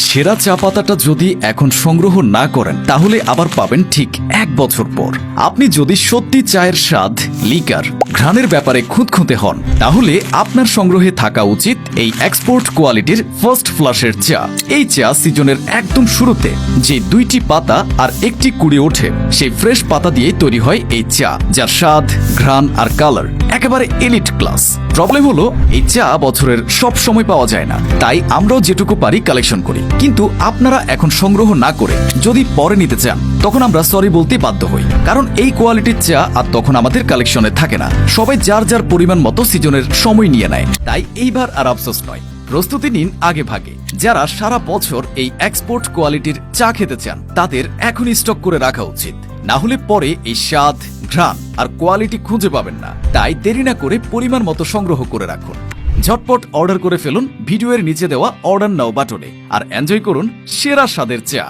সেরা চা পাতাটা যদি এখন সংগ্রহ না করেন তাহলে আবার পাবেন ঠিক 1 বছর পর। আপনি যদি সত্যি চায়ের স্বাদ, লিকার, ঘ্রাণের ব্যাপারে খুঁতখুঁতে হন তাহলে আপনার সংগ্রহে থাকা উচিত এই এক্সপোর্ট কোয়ালিটির ফার্স্ট ফ্লাশের চা। এই চা সিজনের একদম শুরুতে যে 2টি পাতা আর একটি কুড়ি ওঠে সেই ফ্রেশ পাতা দিয়ে তৈরি হয় এই চা, যার স্বাদ, ঘ্রাণ আর কালার একেবারে এলিট ক্লাস। প্রবলেম হলো এই চা বছরের সব সময় পাওয়া যায় না, তাই আমরাও যেটুকু পারি কালেকশন করি। কিন্তু আপনারা এখন সংগ্রহ না করে যদি পরে নিতে চান তখন আমরা সরি বলতে বাধ্য হই, কারণ এই কোয়ালিটির চা আর তখন আমাদের কালেকশনে থাকে না। সবাই যার যার পরিমাণ মতো সিজনের সময় নিয়ে নেয়, তাই এইবার আর আফসোস নয়, প্রস্তুতি নিন আগে ভাগে। যারা সারা বছর এই এক্সপোর্ট কোয়ালিটির চা খেতে চান তাদের এখনই স্টক করে রাখা উচিত, না হলে পরে এই স্বাদ, ঘ্রাণ আর কোয়ালিটি খুঁজে পাবেন না। তাই দেরি না করে পরিমাণ মতো সংগ্রহ করে রাখুন। ঝটপট অর্ডার করে ফেলুন ভিডিওর নিচে দেওয়া অর্ডার নাও বাটনে আর এনজয় করুন সেরা স্বাদের চা।